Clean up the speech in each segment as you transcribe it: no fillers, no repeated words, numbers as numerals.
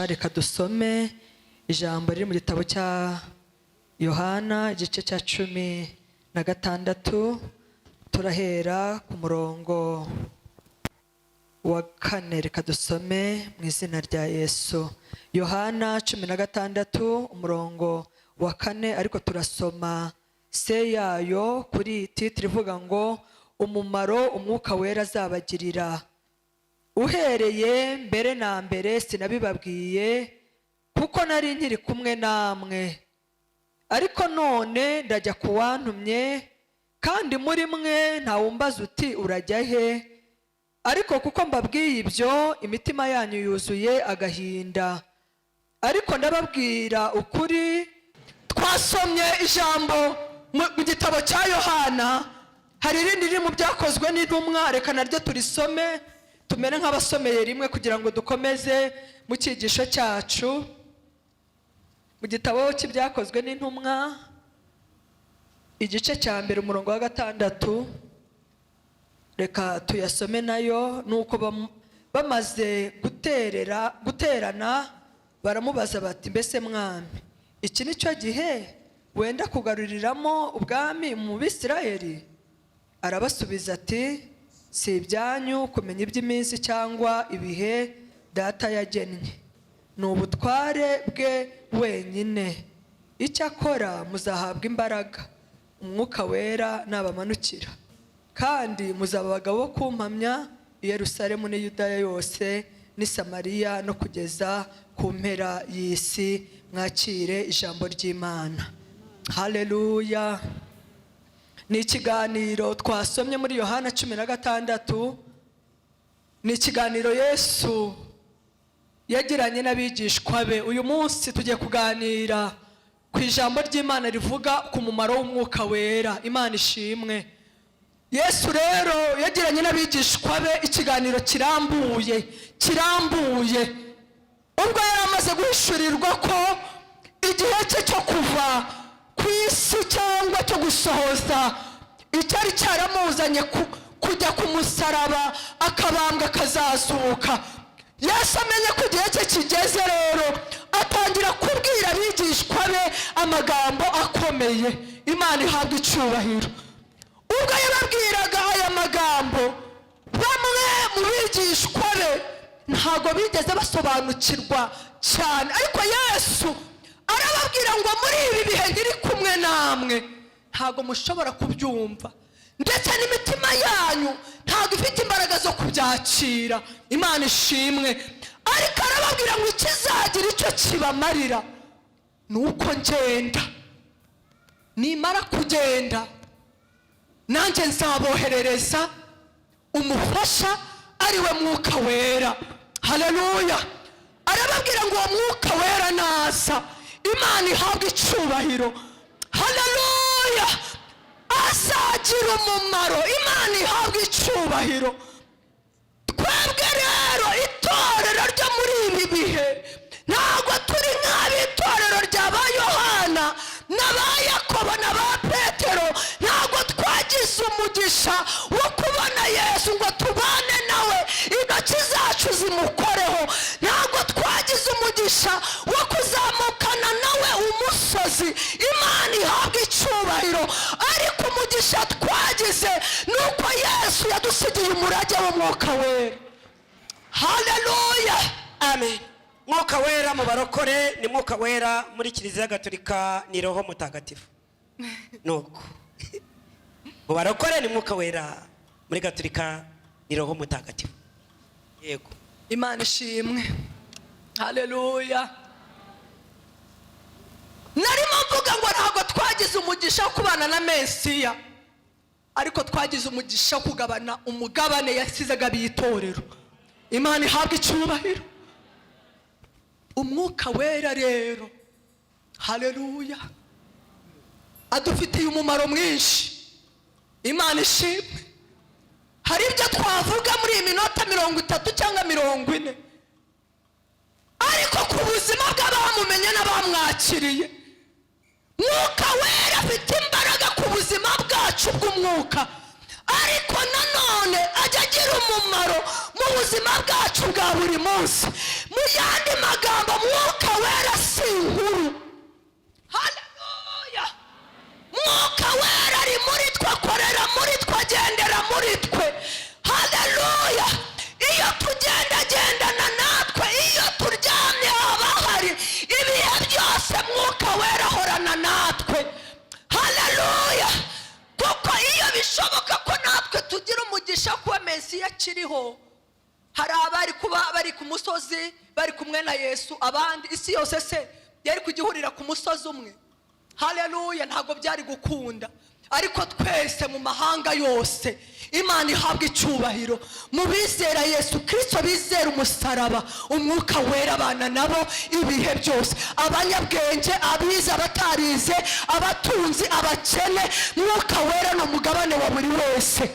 Reka dusome ijambo riri mu gitabo cya Yohana igice cya 16. Turahera ku murongo wa 4. Reka dusome mu izina rya Yesu. Yohana 16 umurongo wa 4, ariko turasoma se yayo kuri titre ivuga ngo umumaro umwuka wera azabagirira. Uhereye mbere na mbere sinabibabwiye kuko nari nkiri kumwe namwe, ariko none ndajya kuwantumye, kandi muri mwe ntawumbaza uti urajya he, ariko kuko mbabwiye ibyo imitima yanyu yuzuye agahinda. Ariko ndababwira ukuri. Twasomye ijambo mu gitabo cya Yohana, hari irindi riri mu byakozwe n'intumwa, reka naryo turisome tumere nk'abasomeye rimwe kugira ngo dukomeze mu cyigisho cyacu. Mu gitabo cy'ibyakozwe n'intumwa igice cya 1 umurongo wa 6, reka tuyasome nayo. Nuko bamaze guterana baramubaza bati, mbese mwami, iki ni cyo gihe wenda kugaruriramo ubwami mu Bisirayeli? Arabasubiza ati, si ibyanyu kumenya iby'iminsi cyangwa ibihe data yagennye, ni ubutware bwe wenyine. Icyakora muzahabwa imbaraga umwuka wera nabamanukira, kandi muzaba abagabo bo kumpamya i Yerusalemu n'i Yudaya yose n'i Samariya no kugeza ku mpera y'isi. Mwakire ijambo ry'Imana. Haleluya. Ni ikiganiro twasomye muri Yohana 16. Ni ikiganiro Yesu yagiranye n'abigishwa be. Uyu munsi tugiye kuganira ku ijambo ry'Imana rivuga ku mumaro w'umwuka wera. Imana ishimwe. Yesu rero yagiranye n'abigishwa be ikiganiro kirambuye. Ubwo yari amaze guhishurirwa ko igihe cye cyo kuva ku isi cyangwa cyo gusohoza icyari cyaramuzanye kujya ku musaraba akabambwa akazazuka, Yesu amenye ko igihe cye kigeze, rero atangira kubwira abigishwa be amagambo akomeye. Imana ihabwa icyubahiro. Ubwo yababwiraga aya magambo, bamwe mu bigishwa be ntago bigeze basobanukirwa cyane, ariko Yesu arababwira ngo muri ibi bihe ngiri kumwe namwe ntago mushobora kubyumva, ndetse n'imitima yanyu ntago ifite imbaraga zo kubyakira. Imana ishimwe. Ariko arababwira ngo ikizagira icyo kibamarira nuko ngenda. Nimara kugenda nanjye nzaboherereza umufasha, ariwe mwuka wera. Haleluya. Arababwira ngo uwo mwuka wera naza, Imana ihabwa icyubahiro. Haleluya. Azagira umumaro. Imana ihabwa icyubahiro. Twebwe rero itorero ryo muri ibi bihe ntabwo turi nk'abitorero ry'aba Yohana n'aba Yakobo n'aba Petero. Ntabwo twagize umugisha wo kubona Yesu ngo tubane nawe intoki zacu zimukoreho. Ntabwo twagize umugisha wo kuzamukana nawe umusozi. Imana ihabwa icyubahiro. Ariko umugisha twagize nuko Yesu yadusigiye umurage w'umwuka wera. Haleluya. Amen. Mwuka wera mu barokore ni mwuka wera, muri Kiliziya Gatolika ni Roho Mutagatifu. Nuko mu barokore ni mwuka wera, muri Gatolika ni Roho Mutagatifu. Yego. Imana ishimwe. Haleluya. Narimo mvuga ngo ntabwo twagize umugisha wo kubana na Mesiya, ariko twagize umugisha wo kugabana umugabane yasizaga b'itorero. Imana ihabwa icyubahiro. Umwuka wera rero, haleluya, adufitiye umumaro mwinshi. Imana ishimwe. Hari ibyo twavuga muri iyi minota 30 cyangwa 40, ariko ku buzima bw'abamumenye n'abamwakiriye, mwuka wera afite imbaraga ku buzima bwacu bw'umwuka. Ariko nanone nanone ajya agira umumaro mu buzima bwacu bwa buri munsi. Mu yandi magambo, Mwuka Wera si inkuru. Haleluya! Mwuka Wera ari muri twe, akorera muri twe, agendera muri twe. Haleluya! Iyo tugendagendana natwe, iyo turyamye haba hari ibihe byose Mwuka Wera ahorana natwe. Haleluya! Kuko iyo bishoboka ko natwe tugira umugisha kuba Mesiya akiriho, hari abari kuba bari ku musozi bari kumwe na Yesu, abandi isi yose se yari kugihurira ku musozi umwe. Haleluya! Ntabwo byari gukunda. Ariko twese mu mahanga yose Imana ihabwa icyubahiro. Mu bizera Yesu Kristo, bizera umusaraba, Umwuka Wera abana nabo ibihe byose. Abanyabwenge, abize, abatarize, abatunzi, abakene, Mwuka Wera ni umugabane wa buri wese.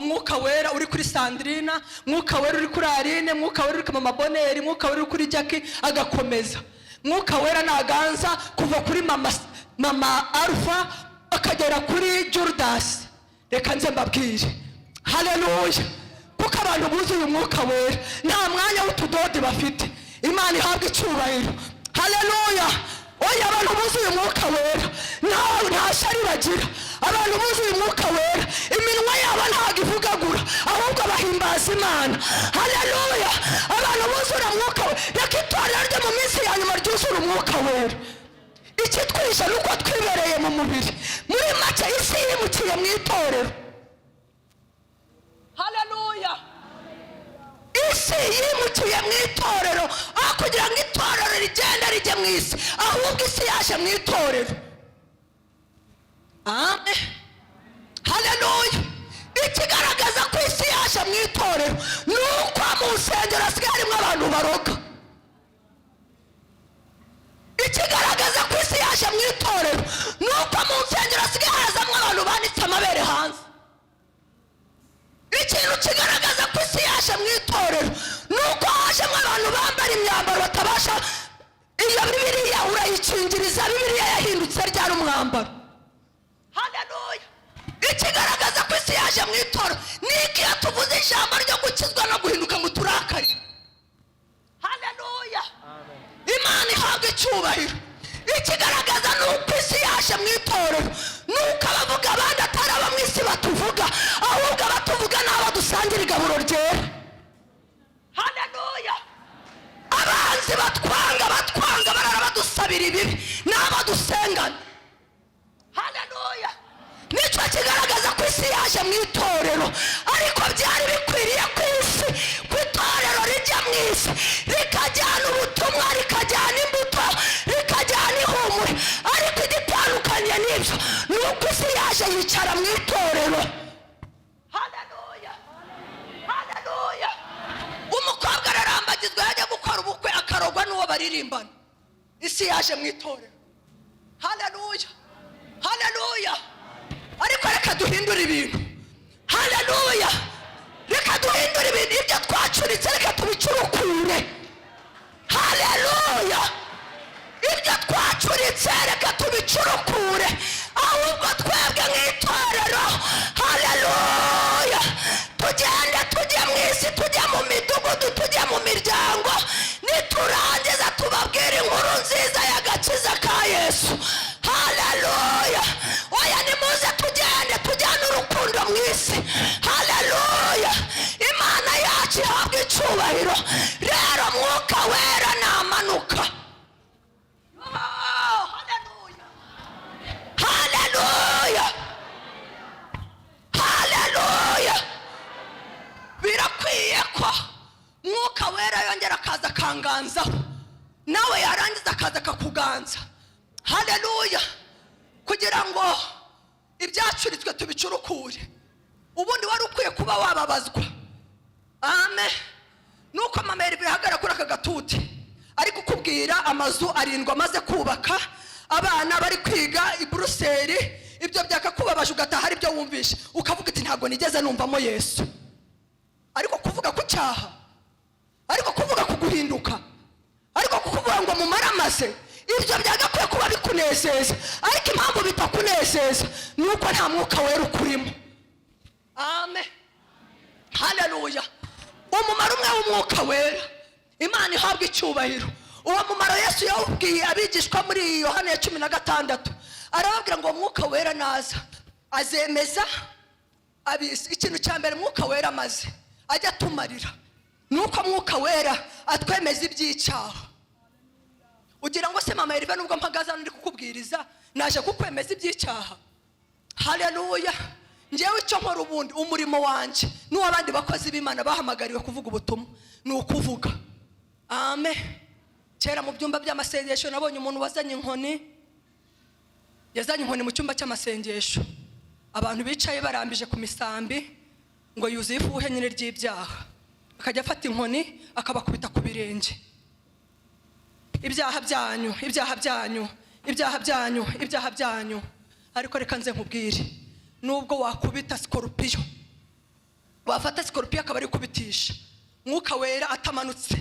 Mwuka Wera uri kuri Sandrina, Mwuka Wera uri kuri Aline, Mwuka Wera uri kuri Mama Boneri, Mwuka Wera uri kuri Jackie, agakomeza. Mwuka Wera naganza kuva kuri mama Alpha akagera kuri Judas. Reka nze mbabwire, haleluya, kuko abantu buzuye Umwuka Wera nta mwanya w'utudodi bafite. Imana ihabwa icyubahiro. Haleluya! Oya, abantu buzuye Umwuka Wera nta shari bagira. Abantu buzuye Umwuka Wera iminwa yabo ntabwo ivugagura, ahubwo bahimbaza Imana. Haleluya! Abantu buzuye Umwuka Wera, reka itorero ryo mu minsi ya nyuma ryuzure Umwuka Wera. Ikitwisha nuko twibereye mu mubiri. Muri make isi yimukiye mu itorero. Haleluya! Isi yimukiye mu itorero, aho kugira ngo itorero rigende rijye mu isi, ahubwo isi yaje mu itorero. Amen. Haleluya! Ikigaragaza ko isi yaje mu itorero nuko mu nsengero hasigaye harimo abantu baroga. Ikigaragaza ko isi yaje mu itorero nuko mu nsengero hasigaye hazamo abantu banitse amabere hanze. Ikintu kigaragaza ko isi yaje mu itorero nuko hajemo abantu bambara imyambaro batabasha. Iyo Bibiliya urayikingiriza, Bibiliya yahindutse ryari umwambaro. Haleluya! Ikigaragaza ko isi yaje mu itorero niki iyo tuvuze ijambo ryo gukizwa no guhinduka ngo turakarire. Haleluya! Imana ihabwa icyubahiro. Ikigaragaza nuko isi yaje mu itorero nuko abavuga abandi atari abo mu isi batuvuga, ahubwo abatuvuga n'abo dusangira igaburo ryera. Haleluya! Abanzi batwanga barara badusabira ibibi n'abo dusengana. Haleluya! Nicyo kigaragaza ko isi yaje mu itorero. Ariko byari bikwiriye ku isi, ku itorero rijya mu isi rikajyana ubutumwa, rikajyana imbuto, rikajyana ihumure. Ariko igitandukanye n'ibyo nuko isi yaje yicara mu itorero. Haleluya! Haleluya! Umukobwa ararambagizwa yajya gukora ubukwe akarogwa n'uwo baririmbana. Isi yaje mu itorero. Haleluya! Haleluya! Ariko reka duhindure ibintu. Haleluya! Reka duhindure ibintu. Ibyo twacuritse reka tubicurukure. Haleluya! Ibyo twacuritse reka tubicurukure, ahubwo twebwe nk'itorero. Haleluya! Tugende tujye mu isi, tujye mu midugudu, tujye mu miryango, niturangiza tubabwire inkuru nziza y'agakiza ka Yesu. Haleluya! Oya, nimuze tugende tujyane urukundo mu isi. Haleluya! Imana yacu ihabwa icyubahiro. Rero Mwuka Wera namanuka. Haleluya! Haleluya! Haleluya! Birakwiye ko Mwuka Wera yongera akaza akanganzaho, nawe yarangiza akaza akakuganza. Haleluya! Kugira ngo ibyacuritswe tubicurukure. Ubundi wari ukwiye kuba wababazwa. Amen. Nuko mameri bihagara kuri aka gatuti ari kukubwira amazu 7 amaze kubaka, abana bari kwiga i Buruseli, ibyo byakakubabaje ugataha ari byo wumvisha, ukavuga ati ntago nigeze numvamo Yesu. Ariko kuvuga ku cyaha, ariko kuvuga ku guhinduka, ariko kukuvuga ngo mumaramaze, ibyo byagakwiye kuba bikunezeza. Ariko impamvu bitakunezeza nuko nta Mwuka Wera ukurimo. amen, haleluya. Umumaro umwe w'umwuka wera, Imana ihabwa icyubahiro. Uwo mumaro Yesu yawubwiye abigishwa muri Yohana 16, arababwira ngo umwuka wera naza azemeza abisi. Ikintu cya mbere umwuka wera amaze ajya atumarira nuko umwuka wera atwemeza iby'icyaha. Ugira ngo se mama Eriva nubwo mpagaza ndi kukubwiriza naje kukwemeza iby'icyaha? Haleluya. Ngewe icyo nkora ubundi umurimo wanje n'uwabandi bakozi b'Imana bahamagariwe kuvuga ubutumwa ni ukuvuga. Amen. Kera mu byumba by'amasengesho nabonye umuntu wazanye inkoni, yazanye inkoni mu cyumba cy'amasengesho, abantu bicaye barambije ku misambi ngo yuzuye ifuhe nyine ry'ibyaha, akajya afata inkoni akabakubita ku birenge. Ibyaha byanyu, ibyaha byanyu, ibyaha byanyu, ibyaha byanyu. Ariko reka nze nkubwire, nubwo wakubita sikorupiyo, wafata sikorupiyo akaba ari kubitisha, mwuka wera atamanutse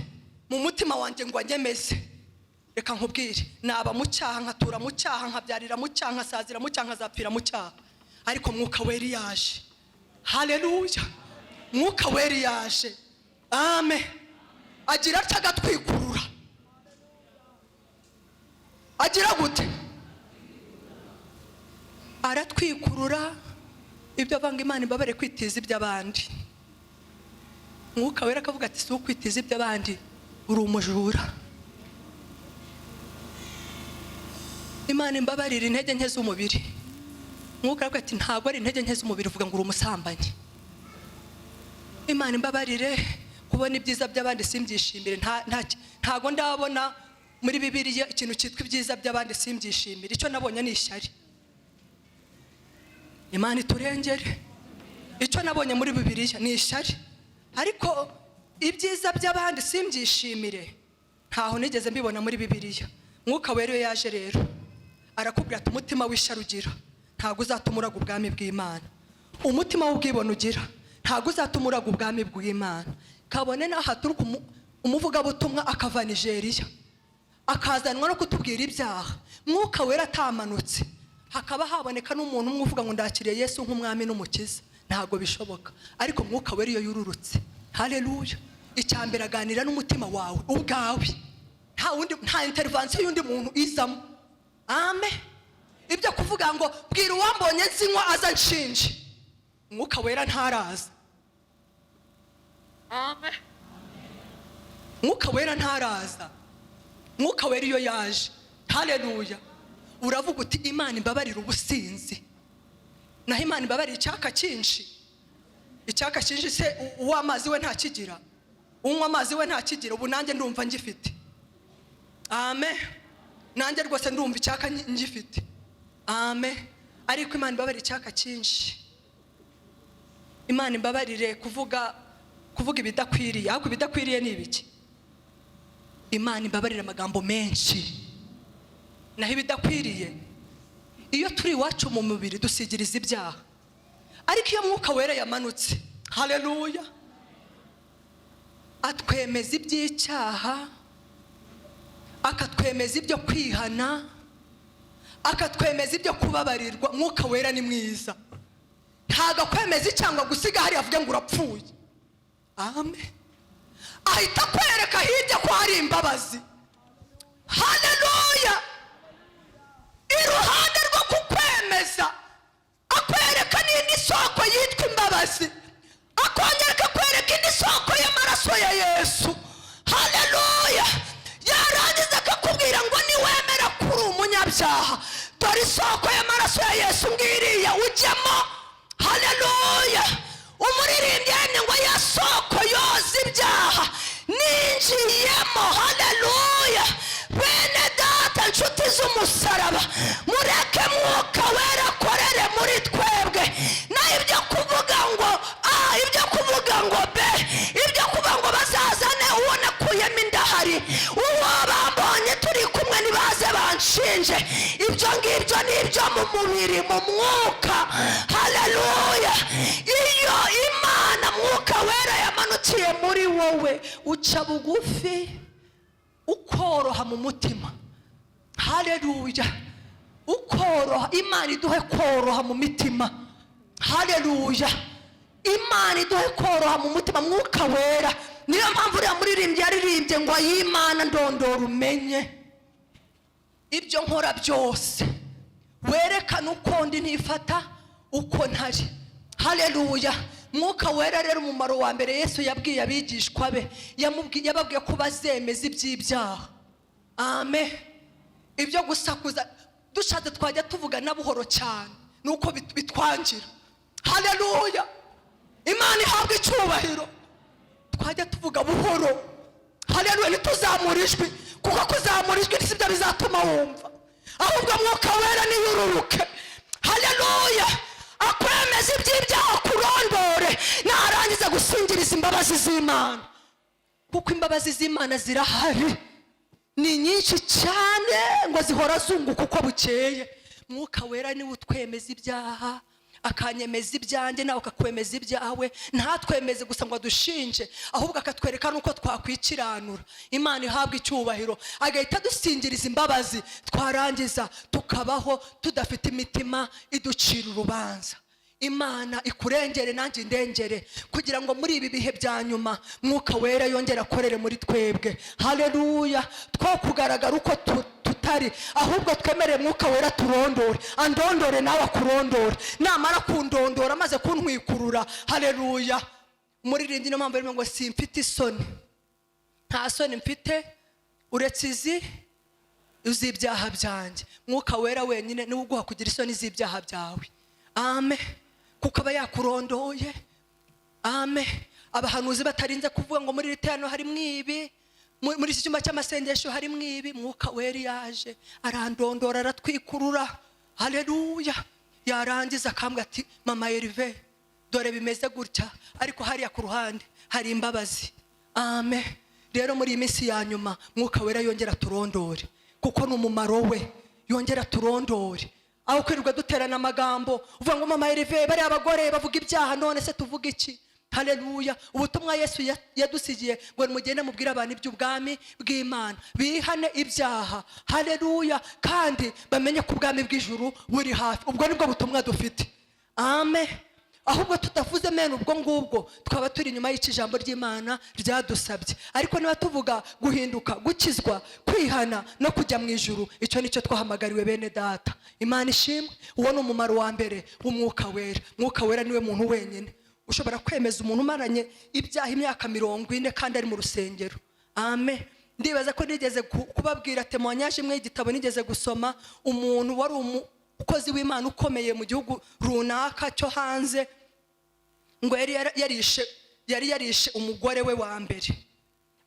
mu mutima wanjye ngo anyemeze, reka nkubwire, naba mu cyaha, nkatura mu cyaha, nkabyarira mu cyaha, nkasazira mu cyaha, nkazapfira mu cyaha. Ariko mwuka wera yaje, haleluya, mwuka wera yaje, amen, agira atya agatwikurura. Agira gute? Aratwikurura. Ibyo avanga Imana imbabare kwitiza iby'abandi. Mwuka wera akavuga ati si ukwitiza iby'abandi, uri umujura. Imana imbabarira intege nke z'umubiri. Mwuka aravuga ati ntabwo ari intege nke z'umubiri, uvuga ngo uri umusambanyi. Imana imbabarire kubona ibyiza by'abandi simbyishimire. Ntago ndabona muri Bibiliya ikintu cyitwa ibyiza by'abandi simbyishimire. Icyo nabonye ni ishyari. Imana iturengere. Icyo nabonye muri Bibiliya ni ishyari. Ariko ibyiza by'abandi simbyishimire ntaho nigeze mbibona muri Bibiliya. Mwuka wera yaje rero arakubwira ati umutima w'ishyari ugira ntago uzatumuraga ubwami bw'Imana. Umutima w'ubwibone ugira ntago uzatumuraga ubwami bw'Imana. Kabone n'ahaturuka umuvuga butumwa akava Nigeria akazanwa no kutubwira ibyaha, mwuka wera atamanutse hakaba haboneka n'umuntu umwe uvuga ngo ndakiriye Yesu nk'umwami n'umukiza, ntago bishoboka. Ariko mwuka wera iyo yururutse, haleluya, icyambere aganira n'umutima wawe ubwawe, nta intervention y'undi muntu izamo. Amen. Ibyo kuvuga ngo bwira uwambonye nzinywa aza nshinje, mwuka wera ntaraza. Amen. Mwuka wera ntaraza. Mwuka wera iyo yaje, haleluya, uravuga uti Imana imbabarira ubusinzi. Naho Imana imbabarira icyaka cyinshi. Icyaka cyinshi se uw'amazi we ntakigira, unywa amazi we ntakigira. Ubu nanjye ndumva ngifite. Amen. Nanjye rwose ndumva icyaka ngifite. Amen. Ariko Imana imbabarira icyaka cyinshi. Imana imbabarire kuvuga ibidakwiriye. Ariko ibidakwiriye ni ibiki? Imana imbabarira amagambo menshi. Naho ibidakwiriye, iyo turi iwacu mu mubiri dusigiriza ibyaha. Ariko iyo mwuka wera yamanutse, haleluya, atwemeza iby'icyaha, akatwemeza ibyo kwihana, akatwemeza ibyo kubabarirwa. Mwuka wera ni mwiza, ntago akwemeza cyangwa gusiga hari avuge ngo urapfuye. Amen. Ahita kwereka hirya ko hari imbabazi, haleluya. Iruhande rwo kukwemeza akwereka n'indi soko yitwa imbabazi, akongera akwereka indi soko y'amaraso ya Yesu, haleluya. Yarangiza akakubwira ngo niwemera kuri umunyabyaha, dore isoko y'amaraso ya Yesu ngiriya ujyemo, haleluya. Umuririmbyi yemye ngo ya soko yoza ibyaha ninjiyemo, haleluya. Bene data, nshuti z'umusaraba, mureke mwuka wera akorere muri twebwe. Naho ibyo kuvuga ngo be, ibyo kuvuga ngo bazazane uwo nakuyemo indahari, uwo bambonye turi kumwe nibaze banshinje, ibyo ngibyo ni ibyo mu mubiri, mu mwuka, haleluya. Iyo Imana mwuka wera yamanukiye muri wowe, uca bugufi, ukoroha mu mutima, haleluya, ukoroha. Imana iduhe koroha mu mitima, haleluya. imana iduhe koroha mu mutima, mwuka wera. Niyo mpamvu uriya muririmbyi yaririmbye ngo ay'Imana ndondora umenye ibyo nkora byose, werekana uko ndi ntifata uko ntari. Haleluya. Mwuka wera rero umumaro wa mbere Yesu yabwiye abigishwa be, yababwiye ko bazemeza iby'ibyaha. Amen. Ibyo gusakuza dushatse twajya tuvuga na buhoro cyane, nuko bitwangira. Haleluya. Imana ihabwa icyubahiro, twajya tuvuga buhoro. Haleluya. Ntituzamura ijwi, kuko kuzamura ijwi sibyo bizatuma wumva, ahubwo mwuka wera niyururuke. Haleluya. Akwemeza iby'ibyaha kurondore, narangiza gusingiriza imbabazi z'Imana, kuko imbabazi z'Imana zirahari, ni nyinshi cyane ngo zihora zunguka uko bukeye. Mwuka wera niwe utwemeza ibyaha, akanyemeza ibyanjye nawe akakwemeza ibyawe. Ntatwemeze gusa ngo adushinje, ahubwo akatwereka nuko twakwikiranura. Imana ihabwa icyubahiro, agahita dusingiriza imbabazi, twarangiza tukabaho tudafite imitima iducira urubanza. Imana ikurengere nanjye ndengere, kugira ngo muri ibi bihe bya nyuma mwuka wera yongera akorere muri twebwe. Haleluya. Two kugaragara uko tutari, ahubwo twemere mwuka wera turondore, andondore nawe akurondore. Namara kundondora maze kuntwikurura, haleluya, umuririmbyi niyo mpamvu arimo ngo simfite isoni, nta soni mfite uretse iz'ibyaha byanjye. Mwuka wera wenyine niwe uguha kugira isoni z'ibyaha byawe. Amen. Kuko aba yakurondoye. Amen. Abahanuzi batarinze kuvuga ngo muri ritano hari mwibi, muri iki cyumba cy'amasengesho hari mwibi, mwuka wera yaje arandondora, aratwikurura. Haleluya. Yarangiza akambwa ati mama Herve, dore bimeze gutya, ariko hariya ku ruhande hari imbabazi. Amen. Rero muri iyi minsi ya nyuma mwuka wera yongera turondore, kuko n'umumaro we yongera turondore. Aho kwirirwa duterana amagambo uvuga ngo mama Herve bari abagore bavuga ibyaha, none se tuvuga iki? Haleluya. Ubutumwa Yesu yadusigiye ngo nimugende mubwire abantu iby'ubwami bw'Imana, bihane ibyaha. Haleluya. Kandi bamenye ko ubwami bw'ijuru buri hafi. Ubwo nibwo butumwa dufite. Amen. Ahubwo tutavuze mene ubwo ngubwo twaba turi inyuma y'ikijambo ry'Imana ryadusabye. Ariko niba tuvuga guhinduka, gukizwa, kwihana no kujya mu ijuru, icyo nicyo twahamagariwe bene data. Imana ishimwe. Uwo ni umumaro wa mbere w'umwuka wera. Mwuka wera niwe muntu wenyine ushobora kwemeza umuntu umaranye ibyaha imyaka 40 kandi ari mu rusengero. Amen. Ndibaza ko nigeze kubabwira témoignage imwe y'igitabo nigeze gusoma, umuntu wari umukozi w'Imana ukomeye mu gihugu runaka cyo hanze, ngo yari yarishe umugore we wa mbere,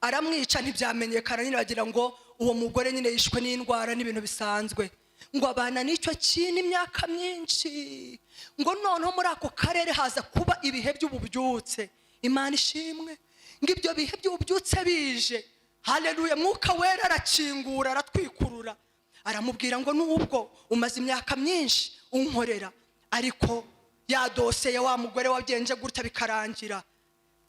aramwica ntibyamenyekana. Nyine bagira ngo uwo mugore nyine yishwe n'indwara n'ibintu bisanzwe, ngo abana n'icyo kintu imyaka myinshi, ngo noneho muri ako karere haza kuba ibihe by'ububyutse. Imana ishimwe. Ngo ibyo bihe by'ububyutse bije, haleluya, mwuka wera arakingura, aratwikurura, aramubwira ngo nubwo umaze imyaka myinshi unkorera, ariko ya dosiye wa mugore wagenje gutya bikarangira,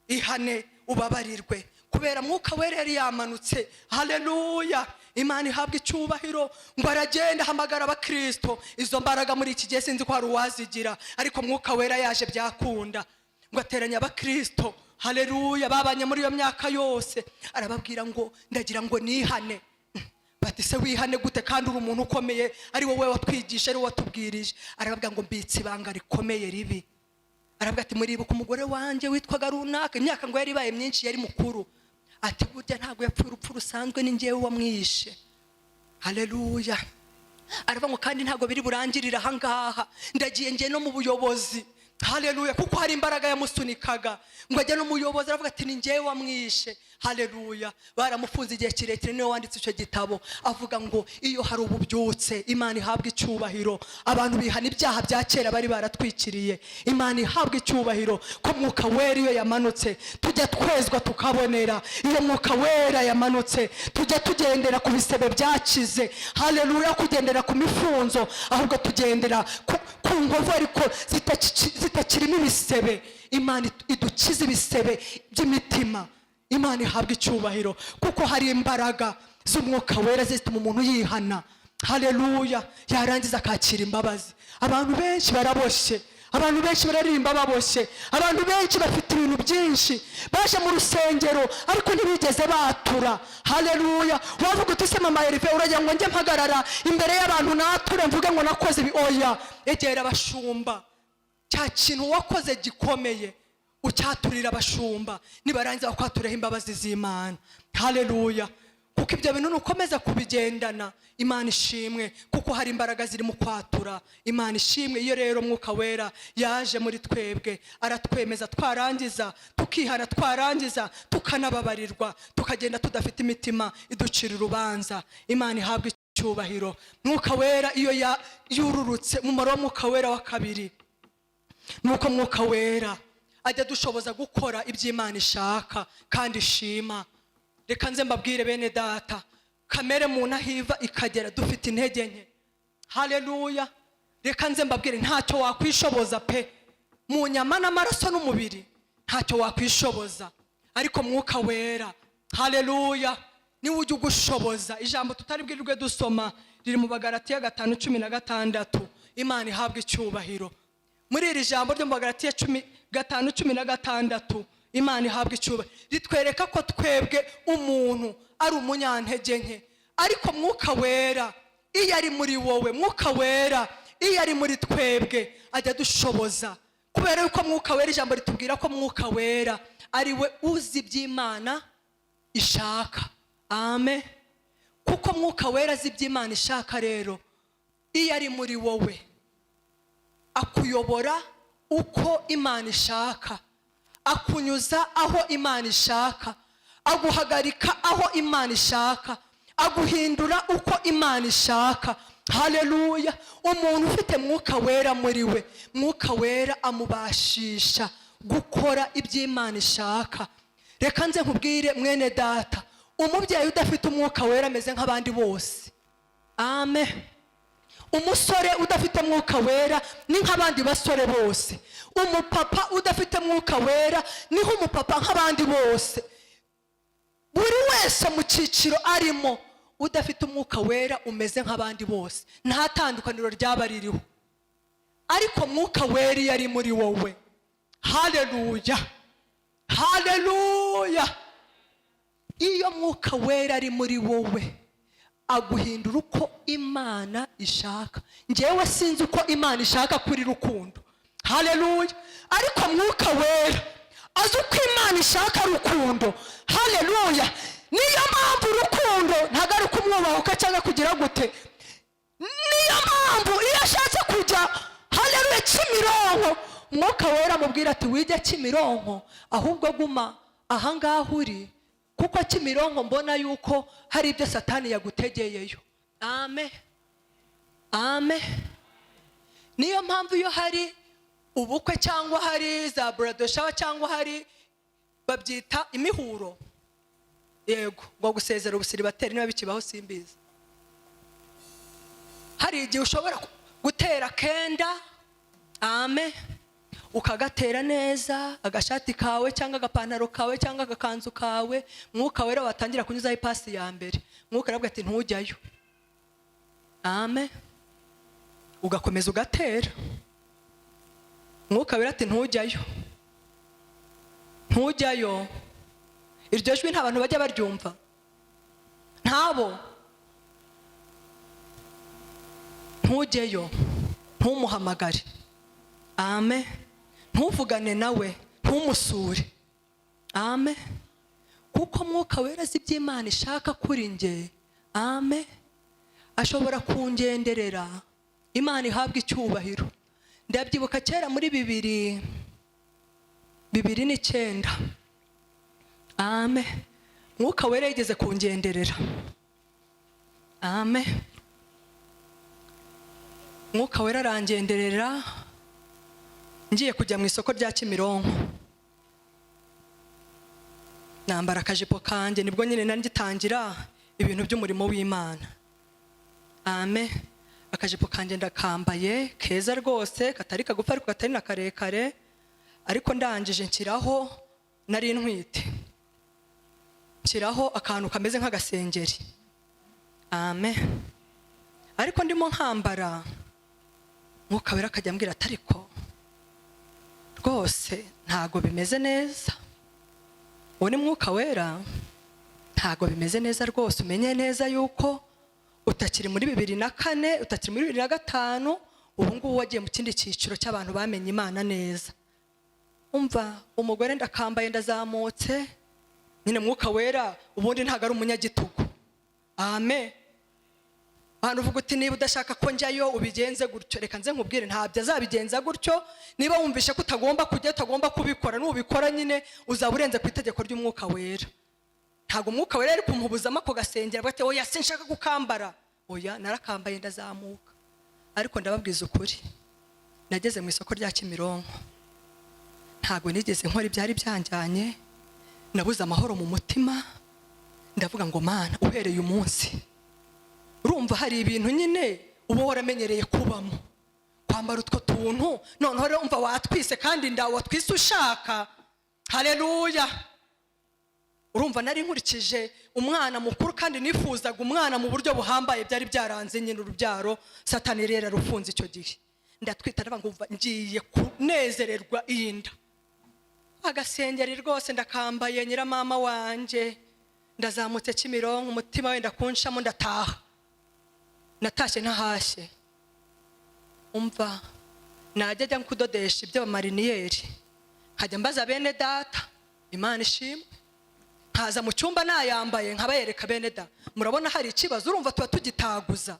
ihane ubabarirwe, kubera mwuka wera yari yamanutse. Haleluya. Imana ihabwa icyubahiro. Ngo aragenda hamagara abakristo. Izo mbaraga muri iki gihe sinzi ko hari uwazigira, ariko mwuka wera yaje byakunda. Ngo ateranya abakristo, haleluya, babanye muri iyo myaka yose, arababwira ngo ndagira ngo nihane. Bati se wihane gute kandi uri umuntu ukomeye, ari wowe watwigisha, ari wowe watubwirije? Arababwira ngo mbitse ibanga rikomeye ribi. Arababwira ati muribuka umugore wanjye witwaga runaka, imyaka ngo yari ibaye myinshi, yari mukuru. Ati burya ntabwo yapfuye urupfu rusanzwe, ni njyewe wamwishe. Haleluya. Aravuga ngo kandi ntabwo biri burangirira aha ngaha, ndagiye ngiye no mu buyobozi. Haleluya. Kuko hari imbaraga yamusunikaga ngo ajya no mu buyobozi. Aravuga ati ni njyewe wamwishe. Haleluya. Baramufunze igihe kirekire, niwe wanditse icyo gitabo, avuga ngo iyo hari ububyutse, Imana ihabwa icyubahiro. Abantu bihana ibyaha bya kera bari baratwikiriye. Imana ihabwa icyubahiro ko mwuka wera iyo yamanutse tujya twezwa tukabonera. Iyo mwuka wera yamanutse tujya tugendera ku bisebe byakize. Haleluya. Kugendera ku mifunzo, ahubwo tugendera ku ngovu ariko zitakirimo ibisebe. Imana idukiza ibisebe by'imitima. Imana ihabwa icyubahiro kuko hari imbaraga z'umwuka wera zituma umuntu yihana. Haleluya. Yarangiza akakira imbabazi. Abantu benshi baraboshye, abantu benshi bararirimba baboshye, abantu benshi bafite ibintu byinshi, baje mu rusengero ariko ntibigeze batura. Haleluya. Wavuga uti se mama Erive uragira ngo njye mpagarara imbere y'abantu nature mvuge ngo nakoze ibi? Oya, egera abashumba, cya kintu wakoze gikomeye ucyaturira abashumba, nibarangiza bakwatureho imbabazi z'Imana. Haleluya. Kuko ibyo bintu nukomeza kubigendana, Imana ishimwe, kuko hari imbaraga ziri mu kwatura. Imana ishimwe. Iyo rero Mwuka Wera yaje muri twebwe, aratwemeza, twarangiza tukihana, twarangiza tukanababarirwa, tukagenda tudafite imitima iducira urubanza. Imana ihabwe icyubahiro. Mwuka Wera iyo yururutse, umumaro wa Mwuka Wera wa kabiri nuko Mwuka Wera ajya dushoboza gukora iby'Imana ishaka kandi ishima. Reka nze mbabwire bene data, kamere muntu ahiva ikagera dufite intege nke. Haleluya. Reka nze mbabwire, ntacyo wakwishoboza pe, mu nyama n'amaraso n'umubiri ntacyo wakwishoboza, ariko Mwuka Wera, haleluya, niwe ujya ugushoboza. Ijambo tutari bwirirwe dusoma riri mu Bagalatiya 5:16. Imana ihabwe icyubahiro. Muri iri jambo ryo mu Bagalatiya 5:16, Imana ihabwe icyubahiro, ritwereka ko twebwe umuntu ari umunyantege nke, ariko Mwuka Wera iyo ari muri wowe, Mwuka Wera iyo ari muri twebwe ajya dushoboza. Kubera yuko Mwuka Wera, ijambo ritubwira ko Mwuka Wera ari we uzi iby'Imana ishaka. Amen. Kuko Mwuka Wera azi iby'Imana ishaka, rero iyo ari muri wowe akuyobora uko Imana ishaka, akunyuza aho Imana ishaka, aguhagarika aho Imana ishaka, aguhindura uko Imana ishaka. Haleluya. Umuntu ufite Mwuka Wera muri we, Mwuka Wera amubashisha gukora iby'Imana ishaka. Reka nze nkubwire mwene data, umubyeyi udafite Umwuka Wera ameze nk'abandi bose. Amen. Umusore udafite Mwuka Wera ni nk'abandi basore bose. Umupapa udafite Mwuka Wera ni nk'umupapa nk'abandi bose. Buri wese mu cyiciro arimo, udafite Umwuka Wera umeze nk'abandi bose, nta tandukaniro ryaba ririho. Ariko Mwuka Wera iyo ari muri wowe, haleluya, haleluya, iyo Mwuka Wera ari muri wowe aguhindura uko Imana ishaka. Njyewe sinzi uko Imana ishaka kuri rukundo, haleluya, ariko Mwuka Wera azi uko Imana ishaka rukundo. Haleluya. Niyo mpamvu urukundo ntabwo ari kumwubahuka cyangwa kugira gute. Niyo mpamvu iyo ashatse kujya, haleluya, Kimironko, Mwuka Wera amubwira ati wijya Kimironko, ahubwo guma ahangaha uri, kuko Kimironko mbona yuko hari ibyo Satani yagutegeyeyo. Amen. Amen. Niyo mpamvu iyo hari ubukwe cyangwa hari za buradoshawa cyangwa hari babyita imihuro, yego, ngo gusezera ubusiribateri niba bikibaho simbizi, hari igihe ushobora gutera kenda, amen, ukagatera neza, agashati kawe cyangwa agapantaro kawe cyangwa agakanzu kawe, Mwuka Wera watangira kunyuzaho ipasi ya mbere, Mwuka aravuga ati ntujyayo. Amen. Ugakomeza ugatera, Mwuka Wera ati ntujyayo, ntujyayo. Iryo jwi nta bantu bajya baryumva, ntabo. Ntujyeyo, ntumuhamagare. Amen. Ntuvugane nawe, ntumusure. Amen. Kuko Mwuka Wera azi iby'Imana ishaka kuri njye. Amen. Ashobora kungenderera. Imana ihabwe icyubahiro. Ndabyibuka kera muri 2009. Amen. Mwuka Wera yigeze kungenderera. Amen. Mwuka Wera arangenderera, ngiye kujya mu isoko rya Kimironko. Nambara akajipo kanjye, nibwo nyine nari ngitangira ibintu by'umurimo w'Imana. Amen. Akajipo kanjye ndakambaye keza rwose, katari kagufi ariko katari na karekare, ariko ndangije nshyiraho, nari ntwite, nshyiraho akantu kameze nk'agasengeri. Amen. Ariko ndimo nkambara, Mwuka Wera akajya ambwira ati ariko rwose ntago bimeze neza. Uwo ni Mwuka Wera. Ntago bimeze neza rwose. Umenye neza yuko utakiri muri 2004, utakiri muri 2005, ubu ngubu wagiye mu kindi cyiciro cy'abantu bamenye Imana neza. Umva, umugore ndakambaye ndazamutse, nyine Mwuka Wera ubundi ntago ari umunyagitugu. Amen. Abantu uvuga uti niba udashaka ko njyayo ubigenze gutyo, reka nze nkubwire ntabyo azabigenza gutyo. Niba wumvishe ko utagomba kujya, utagomba kubikora, nubikora nyine uzaba urenze ku itegeko ry'Umwuka Wera. Ntago Umwuka Wera ari kumubuzamo ako gasengera bati oya sinshaka gukambara. Oya, narakambaye ndazamuka. Ariko ndababwiza ukuri, nageze mu isoko rya Kimironko, ntago nigeze nkora ibyari byanjyanye, nabuze amahoro mu mutima. Ndavuga ngo Mana, uhereye umunsi urumva hari ibintu nyine uba waramenyereye kubamo, kwambara utwo tuntu, noneho rero umva watwise kandi ndawo watwise ushaka. Haleluya. Urumva nari nkurikije umwana mukuru kandi nifuzaga umwana mu buryo buhambaye, byari byaranze nyine urubyaro. Satani rero rufunze icyo gihe, ndatwita ndavuga ngo ngiye kunezererwa inda. Agasengeri rwose ndakambaye, nyiramama wanje ndazamutse Kimironko, umutima wenda kunshamo ndataha. Natashye ntahashye. Umva, najya kudodesha ibyo bamariniyeri, nkajya mbaza bene data, Imana ishimwe, nkaza mu cyumba nayambaye nkabayereka bene da, murabona hari ikibazo? Urumva tuba tugitaguza.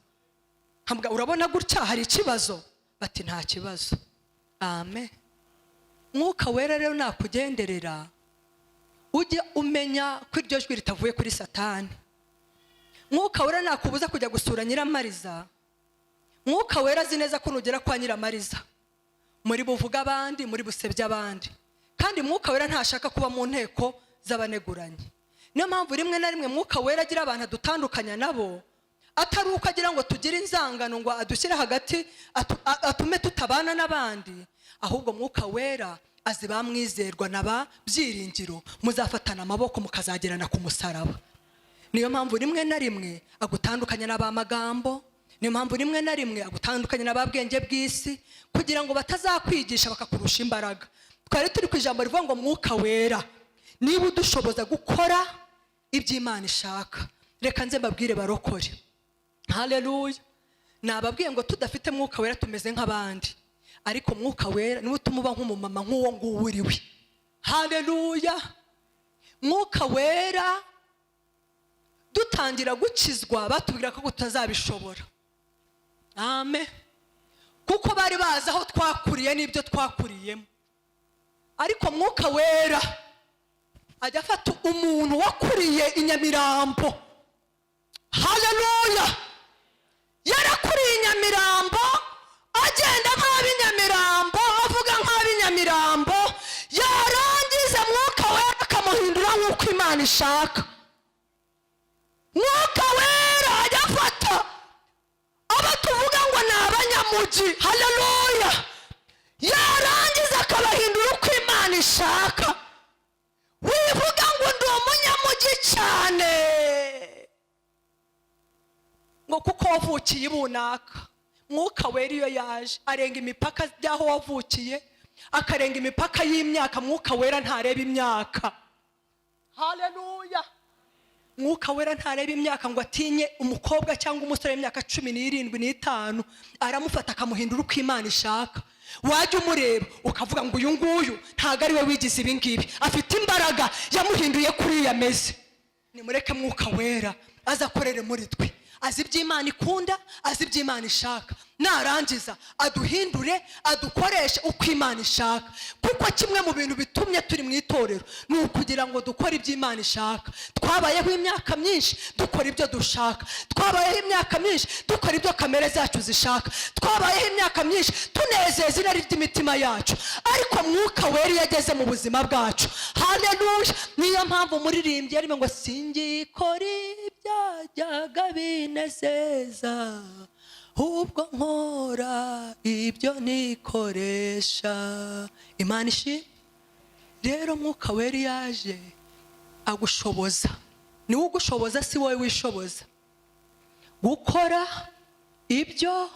Nkambwa urabona gutya hari ikibazo? Bati nta kibazo. Amen. Mwuka Wera rero nakugenderera, ujye umenya ko iryo jwi ritavuye kuri Satani. Mwuka Wera nakubuza kujya gusura Nyiramariza, Mwuka Wera azi neza ko nugera kwa Nyiramariza muri buvuga abandi, muri busebya abandi. Kandi Mwuka Wera ntashaka kuba mu nteko z'abaneguranye. Niyo mpamvu rimwe na rimwe Mwuka Wera agira abantu dutandukanya nabo, atari uko agira ngo tugire inzangano ngo adushyire hagati atume tutabana n'abandi. Ahubwo Mwuka Wera azi bamwizerwa naba byiringiro, muzafatana amaboko mukazagerana ku musaraba. Niyo mpamvu rimwe na rimwe agutandukanya n'abamagambo, niyo mpamvu rimwe na rimwe agutandukanya n'ababwenge bw'isi, kugira ngo batazakwigisha bakakurusha imbaraga. Twari turi ku ijambo rivuga ngo Mwuka Wera niba udushoboza gukora iby'Imana ishaka. Reka nze mbabwire barokore. Haleluya. Nababwiye ngo tudafite Mwuka Wera tumeze nk'abandi, ariko Mwuka Wera niwe utumuba nk'umumama nk'uwo nguwo uriwe. Haleluya. Mwuka Wera dutangira gukizwa batubwira ko tutazabishobora. Amen. Kuko bari bazi aho twakuriye n'ibyo twakuriyemo. Ariko Mwuka Wera ajya afata umuntu wakuriye i Nyamirambo. Haleluya. Yarakuriye i Nyamirambo, agenda nk'ab'inyamirambo, avuga nk'ab'inyamirambo, yarangiza Mwuka Wera akamuhindura nk'uko Imana ishaka. Mwuka Wera ajya afata abo tuvuga ngo ni abanyamugi. Haleluya. Yarangiza akabahindura uko Imana ishaka. Wivuga ngo ndi umunyamugi cyane ngo kuko wavukiye bunaka. Mwuka Wera iyo yaje arenga imipaka y'aho wavukiye, akarenga imipaka y'imyaka. Mwuka Wera ntareba imyaka. Haleluya. Mwuka Wera ntareba imyaka ngo atinye umukobwa cyangwa umusore w'imyaka 17 n'itanu, aramufata akamuhindura uko Imana ishaka. Wajya umureba ukavuga ngo uyu nguyu ntago ari we wigize ibi ngibi, afite imbaraga yamuhinduye kuri yameze. Nimureke Mwuka Wera azakorere muri twe, azi iby'Imana ikunda, azi iby'Imana ishaka. Narangiza aduhindure, adukoreshe uko Imana ishaka. Kuko kimwe mu bintu bitumye turi mu itorero ni ukugira ngo dukore iby'Imana ishaka. Twabayeho imyaka myinshi dukora ibyo dushaka, twabayeho imyaka myinshi dukora ibyo kamere zacu zishaka, twabayeho imyaka myinshi tunezeza irari ry'imitima yacu. Ariko Mwuka Wera yageze mu buzima bwacu. Haleluya. Niyo mpamvu muririmbye arimo ngo singikora ibyajyaga binezeza, ubwo nkora ibyo nikoresha. Imana ishimwe. Rero Mwuka Wera yaje agushoboza, niwe ugushoboza, si wowe wishoboza, gukora ibyo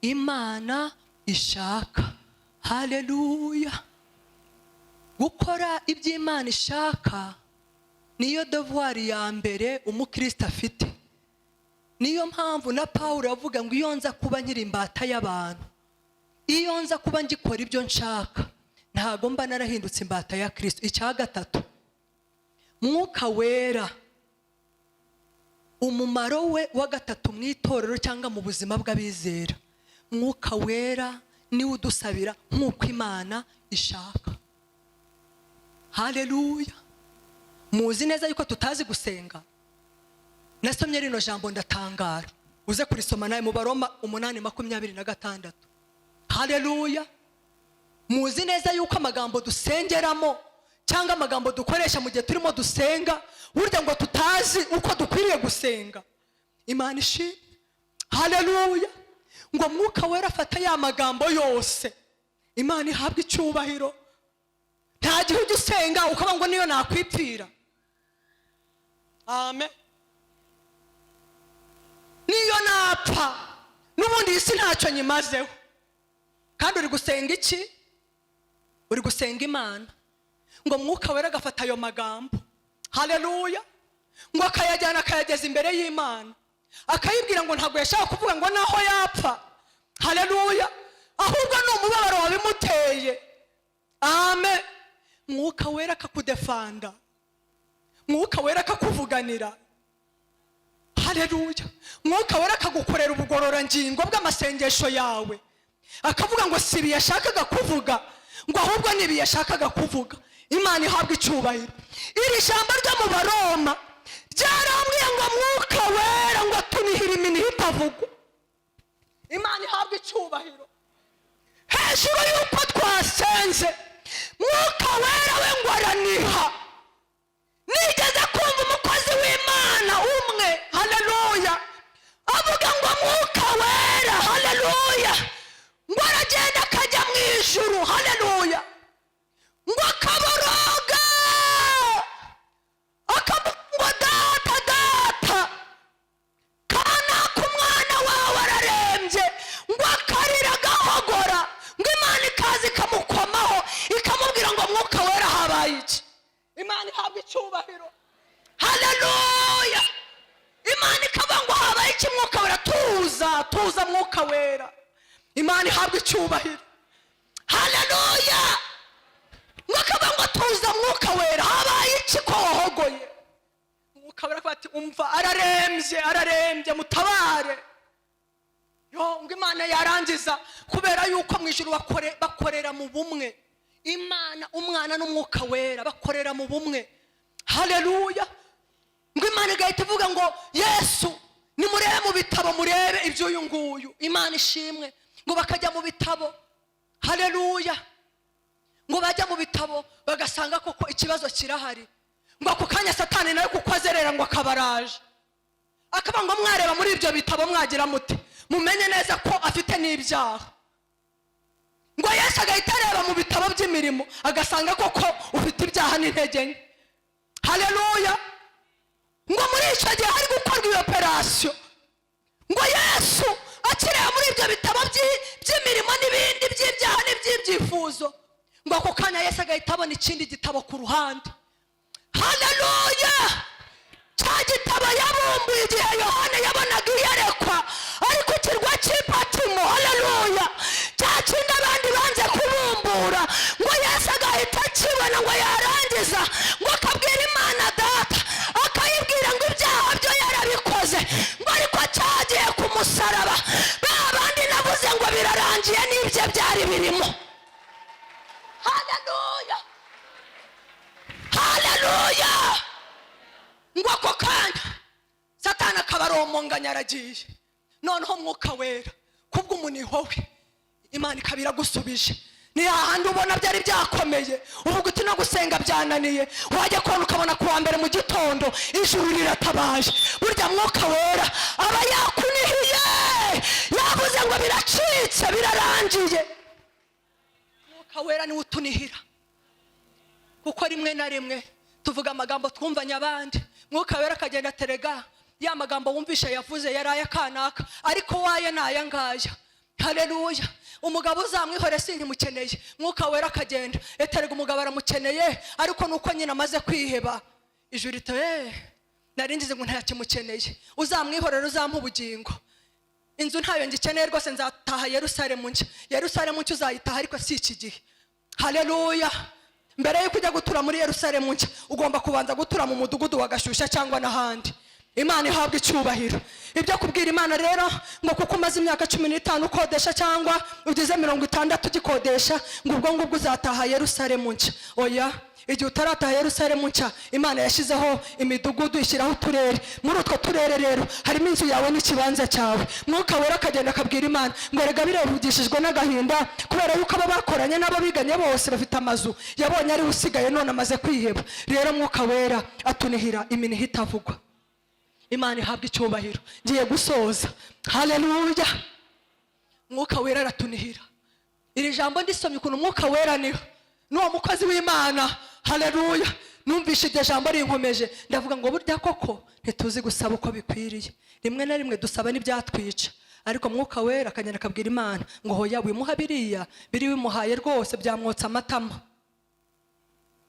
Imana ishaka. Haleluya. gukora iby'Imana ishaka niyo devoir ya mbere umukristo afite. Niyo mpamvu na Pawulo avuga ngo iyo nza kuba nkiri imbata y'abantu, iyo nza kuba ngikora ibyo nshaka, ntago mba narahindutse imbata ya Kristo. Icya gatatu, Mwuka Wera, umumaro we wa gatatu mu itorero cyangwa mu buzima bw'abizera. Mwuka Wera niwe udusabira nk'uko Imana ishaka. Haleluya. Muzi neza yuko tutazi gusenga. Nasomye rino jambo ndatangara, uze kurisoma nawe mu Baroma 8:26. Haleluya. Muzi neza yuko amagambo dusengeramo cyangwa amagambo dukoresha mu gihe turimo dusenga, burya ngo tutazi uko dukwiriye gusenga. Imana ishimwe. Haleluya. Ngo Mwuka Wera afata ya magambo yose, Imana ihabwa icyubahiro. Nta gihe ujya usenga ukaba ngo niyo nakwipfira. Amen. Niyo napfa n'ubundi isi ntacyo nyimazeho. Kandi uri gusenga iki? Uri gusenga Imana. Ngo Mwuka Wera agafata ayo magambo, haleluya, ngo akayajyana akayageza imbere y'Imana, akayibwira ngo ntabwo yashaka kuvuga ngo naho yapfa, haleluya, ahubwo ni umubabaro wabimuteye. Amen. Mwuka Wera akakudefanda, Mwuka Wera akakuvuganira, haleluya. Mwuka Wera akagukorera ubugororangingo bw'amasengesho yawe, akavuga ngo si ibi yashakaga kuvuga, ngo ahubwo ni ibi yashakaga kuvuga. Imana ihabwa icyubahiro. Iri jambo ryo mu Baroma ryarambwiye ngo Mwuka Wera ngo tunihira iminiho itavugwa. Imana ihabwa icyubahiro. Hejuru y'uko twasenze, Mwuka Wera we ngo araniha. Nigeze kumva umukozi w'Imana umwe, haleluya, avuga ngo Mwuka Wera, haleluya, ngo aragenda akajya mu ijuru, haleluya, ngo akaboroga, akavuga ngo data data, kana k'umwana wawe ararembye, ngo akarira agahogora, ngo Imana ikaza ikamukomaho ikamubwira ngo Mwuka Wera habaye iki? Imana ihabwa icyubahiro. Haleluya. Imana ikavuga ngo habaye iki? Mwuka Wera, tuza Mwuka Wera. Imana ihabwa icyubahiro. Haleluya. Ngo akavuga ngo tuza Mwuka Wera, habaye iki ko wahogoye? Mwuka Wera ati umva ararembye mutabare. Yo, ngo Imana yarangiza kubera yuko mu ijuru bakorera mu bumwe. Imana, Umwana n'Umwuka Wera bakorera mu bumwe. Haleluya. Ngo Imana igahita ivuga ngo Yesu nimurebe mu bitabo murebe iby'uyu nguyu. Imana ishimwe. Ngo bakajya mu bitabo, haleluya, ngo bajya mu bitabo bagasanga koko ikibazo kirahari. Ngo ako kanya Satani nawe kuko azerera ngo akabaraje, akaba ngo mwareba muri ibyo bitabo mwagira muti mumenye neza ko afite n'ibyaha. Ngo Yesu agahita areba mu bitabo by'imirimo agasanga koko ufite ibyaha n'intege nke. Haleluya. Ngo muri icyo gihe hari gukorwa iyo operasiyo, ngo Yesu akireba muri ibyo bitabo by'imirimo n'ibindi by'ibyaha n'iby'ibyifuzo, ngo ako kanya Yesu agahita abona ikindi gitabo ku ruhande. Haleluya. Cya gitabo yabumbuye igihe Yohana yabonaga iyerekwa ari ku kirwa cy'i Patimo, haleluya, cya kindi abandi banze kubumbura, ngo Yesu agahita akibona, ngo yarangiza ngo akabwira Imana Data, akayibwira ngo ibyaha byo yarabikoze, ngo ariko cyagiye ku musaraba ba bandi navuze ngo birarangiye n'ibyo byari birimo. Haleluya. Haleluya. Ngo ako kanya Satani akabaromonganya aragiye. Noneho Mwuka Wera kubw'umuniho we Imana ikabira gusubije. Ni hahandi ubona byari byakomeye, uvuga uti no gusenga byananiye, wajya kubona ukabona kuwa mbere mu gitondo ijuru riratabaje. Burya Mwuka Wera aba yakunihiye, yavuze ngo biracitse birarangiye. Mwuka Wera niwe utunihira, kuko rimwe na rimwe tuvuga amagambo twumvanye abandi, Mwuka Wera akagenda aterega ya magambo wumvisha yavuze yari aya kanaka, ariko waye naya ngaya. haleluya. Umugabo uzamwihore sinkimukeneye, mwuka wera akagenda. Eterega umugabo aramukeneye, ariko nuko nyine amaze kwiheba. Ijuru rito naringize ngo ntayakimukeneye. Uzamwihorera uzampa ubugingo. Inzu ntayo ngikeneye rwose, nzataha Yerusalemu nshya. Yerusalemu nshya uzayitaha, ariko si iki gihe. Haleluya. Mbere yo kujya gutura muri Yerusalemu nshya, ugomba kubanza gutura mu mudugudu wa Gashusha cyangwa n'ahandi. Imana ihabwa icyubahiro. Ibyo kubwira Imana rero ngo kuko umaze imyaka 15 ukodesha cyangwa ugize 60 ugikodesha, ngo ubwo ngubwo uzataha Yerusalemu nshya. Oya, igihe utarataha Yerusalemu nshya, Imana yashyizeho imidugudu, ishyiraho uturere. Muri utwo turere rero harimo inzu yawe n'ikibanza cyawe. Mwuka wera akagenda akabwira Imana ngo rega birevugishijwe n'agahinda, kubera yuko aba bakoranye n'abo biganye bose bafite amazu, yabonye ari usigaye none amaze kwiheba. Rero mwuka wera atunihira iminiho itavugwa. Imana ihabwa icyubahiro. Ngiye gusoza. Haleluya. Mwuka wera aratunihira. Iri jambo ndisomye ukuntu mwuka wera niho n'uwo mukozi w'Imana. Haleluya. Numvise iryo jambo rinkomeje, ndavuga ngo burya koko ntituzi gusaba uko bikwiriye. Rimwe na rimwe dusaba n'ibyatwica, ariko mwuka wera akagenda akabwira Imana ngo hoya wimuha biriya, biri wimuhaye rwose byamwotsa amatama,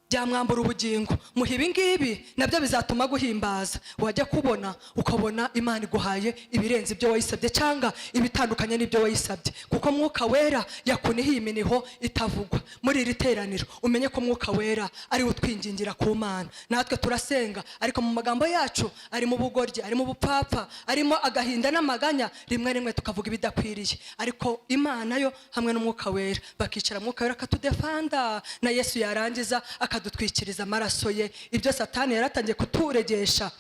byamwambura ubugingo. Muha ibi ngibi nabyo bizatuma guhimbaza. Wajya kubona ukabona Imana iguhaye ibirenze ibyo wayisabye cyangwa ibitandukanye n'ibyo wayisabye, kuko mwuka wera yakunihiye iminiho itavugwa. Muri iri teraniro umenye ko mwuka wera ari utwingingira ku Mana. Natwe turasenga, ariko mu magambo yacu ari mu bugoryi, ari mu bupapa, arimo agahinda n'amaganya. Rimwe rimwe tukavuga ibidakwiriye, ariko Imana yo hamwe n'umwuka wera bakicara, mwuka wera akatudefanda, na Yesu yarangiza akadutwikiriza amaraso ye. Ibyo Satani yaratangiye kuturegesha,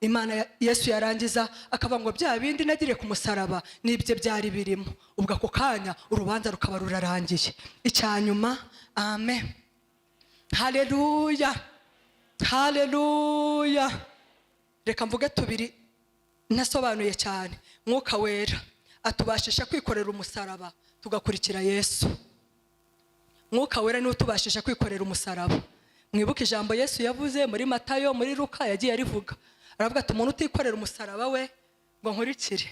Imana Yesu yarangiza akavuga ngo bya bindi nagiriye ku musaraba nibyo byari birimo. Ubwo ako kanya urubanza rukaba rurarangiye. Icyanyuma, amen. Haleluya. Haleluya. Reka mvuge tubiri nasobanuye cyane. Mwuka wera atubashisha kwikorera umusaraba tugakurikira Yesu. Mwuka wera ni utubashisha kwikorera umusaraba. Mwibuke ijambo Yesu yavuze muri Matayo, muri Luka yagiye arivuga. Aravuga ati umuntu utikorera umusaraba we ngo nkurikire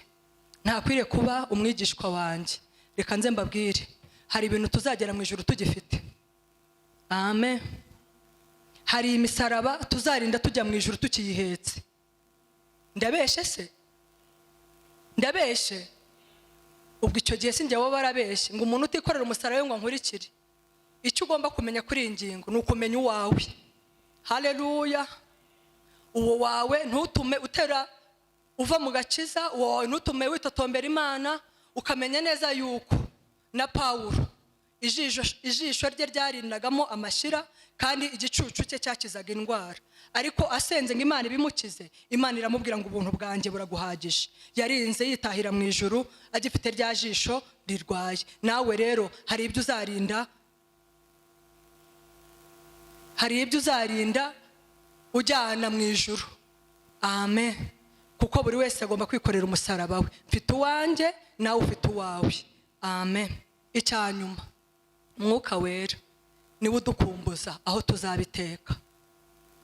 ntakwiriye kuba umwigishwa wanjye. Reka nze mbabwire, hari ibintu tuzagera mu ijuru tugifite. Amen. Hari imisaraba tuzarinda tujya mu ijuru tukiyihetse. Ndabeshe se? Ndabeshe? Ubwo icyo gihe sinjye wowe barabeshe ngo umuntu utikorera umusaraba we ngo nkurikire. Icyo ugomba kumenya kuri ingingo ni ukumenya uwawe. Haleluya. Uwo wawe ntutume utera uva mu gakiza, uwo wawe ntutume witotombera Imana. Ukamenya neza yuko na Pawulo ijisho rye ryarindagamo amashira, kandi igicucu cye cyakizaga indwara, ariko asenze ngo Imana ibimukize, Imana iramubwira ngo ubuntu bwanjye buraguhagije. Yarinze yitahira mu ijuru agifite rya jisho rirwaye. Nawe rero hari ibyo uzarinda, hari ibyo uzarinda ujyana mu ijuru. Amen. Kuko buri wese agomba kwikorera umusaraba we. Mfite uwanjye, nawe ufite uwawe. Amen. Icyanyuma, mwuka wera niwe udukumbuza aho tuzabiteka.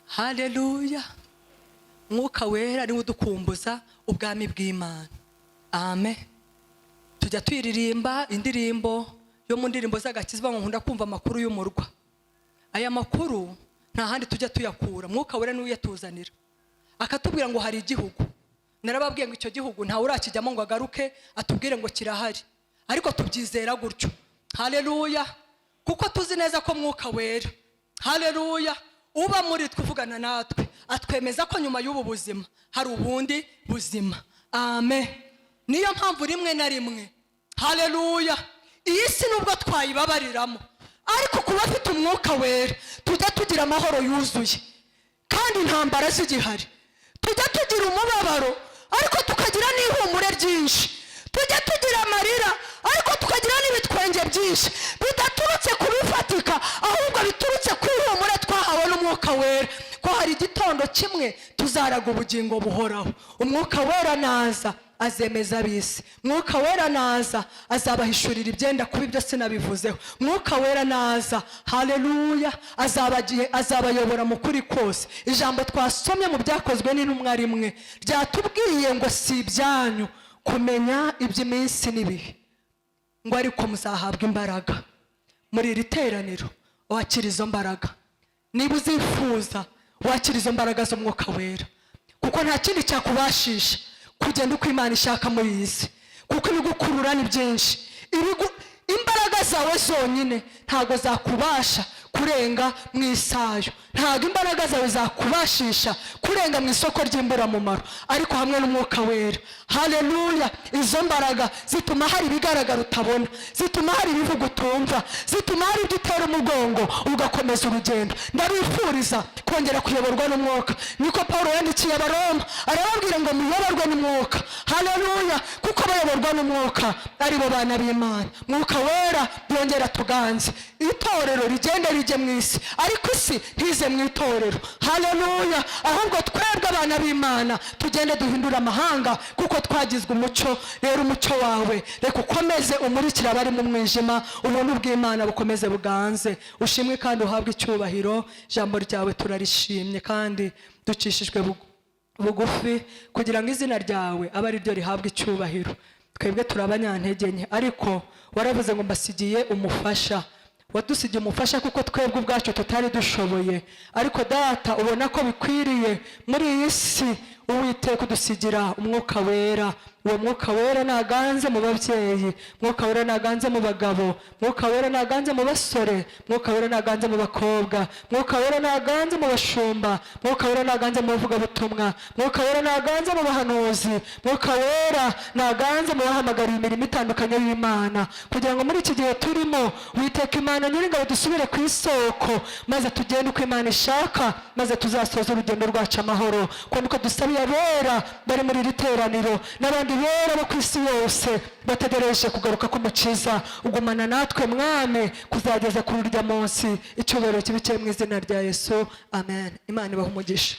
Haleluya. Mwuka wera niwe udukumbuza ubwami bw'Imana. Amen. Tujya twiririmba indirimbo yo mu ndirimbo z'agakiza ngo nkunda kumva amakuru y'umurwa. Aya makuru nta handi tujya tuyakura. Mwuka wera niwe yatuzanira akatubwira ngo hari igihugu. Narababwiye ngo icyo gihugu nta urakijyamo ngo agaruke atubwire ngo kirahari, ariko tubyizera gutyo. Haleluya. Kuko tuzi neza ko mwuka wera, haleluya, uba muri twuvugana natwe, atwemeza ko nyuma y'ubu buzima hari ubundi buzima. Amen. Niyo mpamvu rimwe na rimwe, haleluya, iyi si nubwo twayibabariramo, ariko kuba afite umwuka wera tujya tugira amahoro yuzuye, kandi intambara zigihari. Tujya tugira umubabaro, ariko tukagira n'ihumure ryinshi. Tujya tugira amarira, ariko tukagira n'ibitwenge byinshi, bidaturutse ku bifatika, ahubwo biturutse ku ihumure twahawe n'umwuka wera. Ko hari igitondo kimwe tuzaraga ubugingo buhoraho. Umwuka wera naza azemeza abisi. Mwuka wera naza azabahishurira ibyenda kuba ibyo sinabivuzeho. Mwuka wera naza, haleluya, azabayobora mu kuri kose. Ijambo twasomye mu byakozwe n'intumwa rimwe ryatubwiye ngo si ibyanyu kumenya iby'iminsi n'ibihe. ngo ariko muzahabwa imbaraga. Muri iri teraniro wakira izo mbaraga. Niba uzifuza wakira izo mbaraga z'umwuka wera, kuko nta kindi cyakubashisha kugenda uko Imana ishaka muri iyi si, kuko ibigukurura ni byinshi. Imbaraga zawe zonyine ntago zakubasha kurenga mu isayo, ntago imbaraga zawe zakubashisha kurenga mu isoko ry'imburamumaro, ariko hamwe n'umwuka wera, haleluya, izo mbaraga zituma hari ibigaragara utabona, zituma hari ibivuga utumva, zituma hari ibyo utera umugongo ugakomeza urugendo. Ndabifuriza kongera kuyoborwa n'umwuka. Niko Pawulo yandikiye Abaroma, arababwira ngo muyoborwe n'umwuka, haleluya, kuko bayoborwa n'umwuka ari bo bana b'Imana. Mwuka wera yongera tuganze, itorero rigende rijye mu isi, ariko isi ntize mu itorero, haleluya, ahubwo twebwe abana b'Imana tugende duhindura amahanga, kuko twagizwe umucyo. Rero umucyo wawe reka ukomeze umurikira abari mu mwijima, ubuntu bw'Imana bukomeze buganze. Ushimwe kandi uhabwe icyubahiro. Ijambo ryawe turarishimye kandi ducishijwe bugufi, kugira ngo izina ryawe abe ari ryo rihabwa icyubahiro. Twebwe turabanyantege nke, ariko waravuze ngo mbasigiye umufasha. Wadusigiye umufasha kuko twebwe ubwacu tutari dushoboye, ariko data ubona ko bikwiriye muri iyi si Uwiteka kudusigira umwuka wera. Uwo mwuka wera naganze mu babyeyi, mwuka wera naganze mu bagabo, mwuka wera naganze mu basore, mwuka wera naganze mu bakobwa, mwuka wera naganze mu bashumba, mwuka wera naganze mu bavugabutumwa, mwuka wera naganze mu bahanuzi, mwuka wera naganze mu bahamagara imirimo itandukanye y'Imana, kugira ngo muri iki gihe turimo Uwiteka Imana nyiringabo dusubire ku isoko, maze tugende uko Imana ishaka, maze tuzasoza urugendo rwacu amahoro. Kuko niko dusabiye abera bari muri iri teraniro n'abandi bera bo ku isi yose bategereje kugaruka k'umukiza. Ugumana natwe Mwami kuzageza kuri urya munsi. Icyubahiro kibe kiri mu izina rya Yesu, amen. Imana ibahe umugisha.